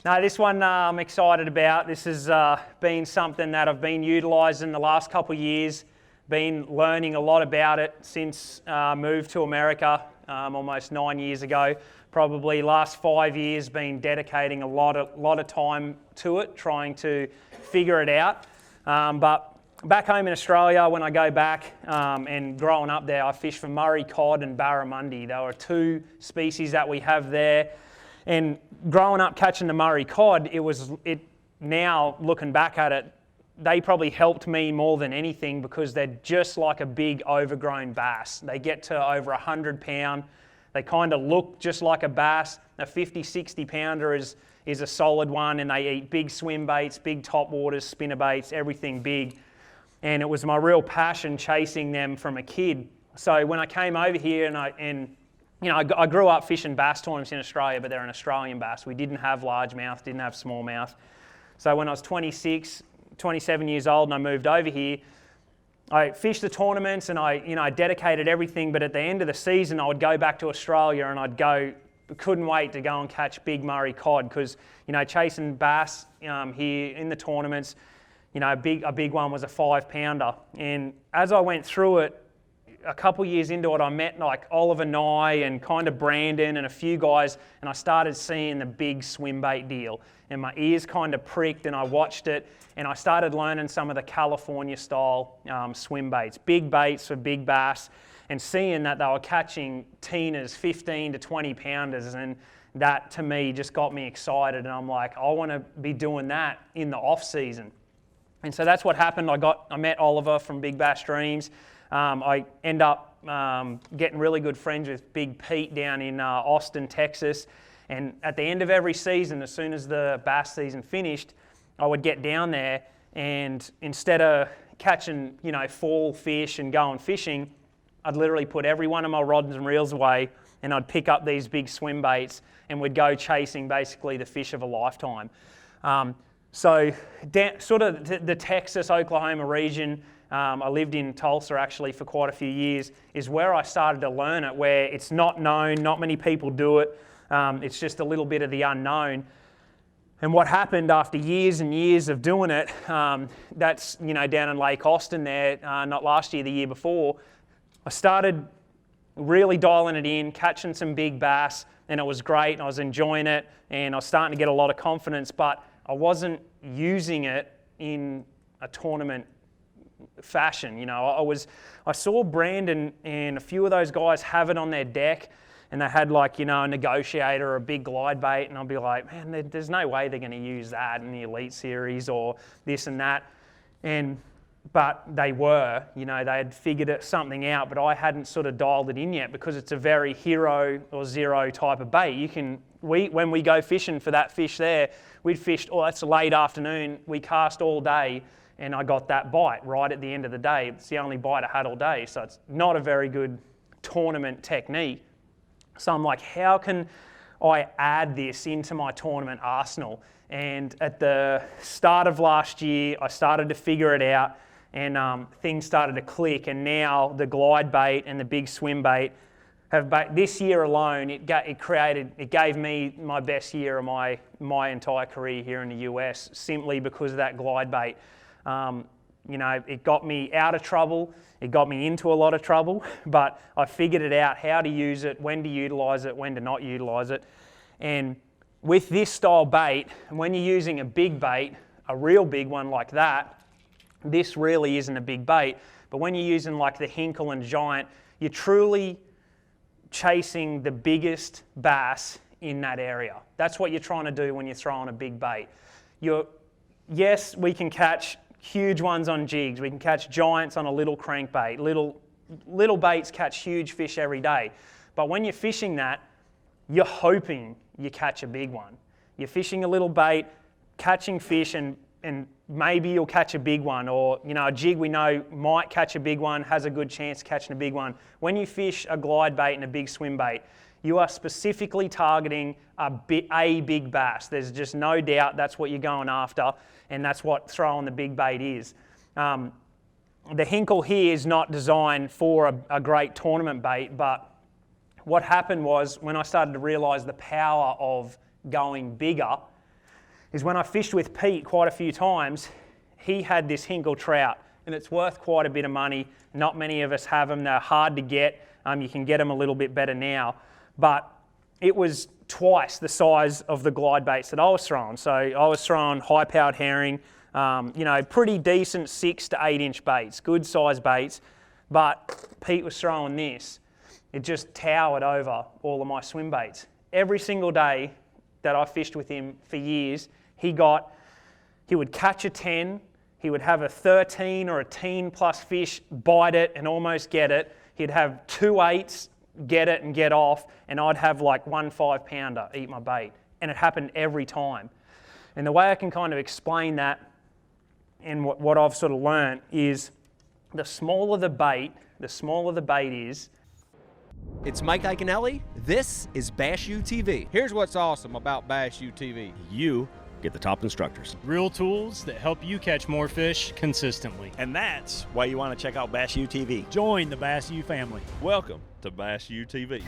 No, this one I'm excited about. This has been something that I've been utilising the last couple of years, been learning a lot about it since I moved to America almost 9 years ago. Probably last 5 years been dedicating a lot of time to it, trying to figure it out. But back home in Australia, when I go back and growing up there, I fished for Murray Cod and barramundi. There were two species that we have there. And growing up catching the Murray Cod, now looking back at it, they probably helped me more than anything because they're just like a big overgrown bass. They get to over 100 pound. They kind of look just like a bass. A 50, 60 pounder is a solid one, and they eat big swim baits, big topwaters, spinnerbaits, everything big. And it was my real passion chasing them from a kid. So when I came over here I grew up fishing bass tournaments in Australia, but they're an Australian bass. We didn't have largemouth, didn't have smallmouth. So when I was 26, 27 years old and I moved over here, I fished the tournaments and I dedicated everything, but at the end of the season I would go back to Australia and couldn't wait to go and catch big Murray Cod because, chasing bass here in the tournaments, a big one was a 5 pounder. And as I went through it, a couple years into it, I met like Oliver Nye and kind of Brandon and a few guys, and I started seeing the big swim bait deal. And my ears kind of pricked and I watched it, and I started learning some of the California style swim baits, big baits for big bass, and seeing that they were catching Tina's 15 to 20 pounders, and that to me just got me excited. And I'm like, I want to be doing that in the off season. And so that's what happened. I met Oliver from Big Bass Dreams. I end up getting really good friends with Big Pete down in Austin, Texas. And at the end of every season, as soon as the bass season finished, I would get down there, and instead of catching, fall fish and going fishing, I'd literally put every one of my rods and reels away, and I'd pick up these big swim baits and we'd go chasing basically the fish of a lifetime. So sort of the Texas, Oklahoma region, I lived in Tulsa actually for quite a few years, is where I started to learn it, where it's not known, not many people do it, it's just a little bit of the unknown. And what happened after years and years of doing it, that's down in Lake Austin there, not last year, the year before, I started really dialing it in, catching some big bass, and it was great, and I was enjoying it, and I was starting to get a lot of confidence, but I wasn't using it in a tournament fashion. I saw Brandon and a few of those guys have it on their deck, and they had a negotiator or a big glide bait, and I'd be like, man, there's no way they're going to use that in the Elite Series or this and that. But they were, they had figured something out, but I hadn't sort of dialed it in yet because it's a very hero or zero type of bait. When we go fishing for that fish there, we'd fished, that's a late afternoon, we cast all day, and I got that bite right at the end of the day. It's the only bite I had all day, so it's not a very good tournament technique. So I'm like, how can I add this into my tournament arsenal? And at the start of last year, I started to figure it out, and things started to click. And now the glide bait and the big swim bait this year alone, it gave me my best year of my entire career here in the US, simply because of that glide bait. It got me out of trouble, it got me into a lot of trouble, but I figured it out, how to use it, when to utilise it, when to not utilise it. And with this style bait, when you're using a big bait, a real big one like that, this really isn't a big bait, but when you're using like the Hinkle and Giant, you're truly chasing the biggest bass in that area. That's what you're trying to do when you're throwing a big bait. Yes, we can catch huge ones on jigs, we can catch giants on a little crankbait, little baits catch huge fish every day, but when you're fishing that, you're hoping you catch a big one. You're fishing a little bait, catching fish, and maybe you'll catch a big one, or a jig we know might catch a big one, has a good chance of catching a big one. When you fish a glide bait and a big swim bait, you are specifically targeting a big bass. There's just no doubt that's what you're going after, and that's what throwing the big bait is. The Hinkle here is not designed for a great tournament bait, but what happened was when I started to realise the power of going bigger, is when I fished with Pete quite a few times, he had this Hinkle trout, and it's worth quite a bit of money. Not many of us have them. They're hard to get. You can get them a little bit better now, but it was twice the size of the glide baits that I was throwing. So I was throwing high-powered herring, you know, pretty decent 6 to 8 inch baits, good size baits, but Pete was throwing this. It just towered over all of my swim baits. Every single day that I fished with him for years, he would catch a 10, he would have a 13 or a teen plus fish, bite it and almost get it. He'd have 2 8s, get it and get off, and I'd have like 1 5-pounder eat my bait. And it happened every time. And the way I can kind of explain that and what I've sort of learnt is the smaller the bait is. It's Mike Iaconelli. This is Bass U TV. Here's what's awesome about Bass U TV. You get the top instructors. Real tools that help you catch more fish consistently. And that's why you want to check out Bass U TV. Join the Bass U family. Welcome to Bass U TV.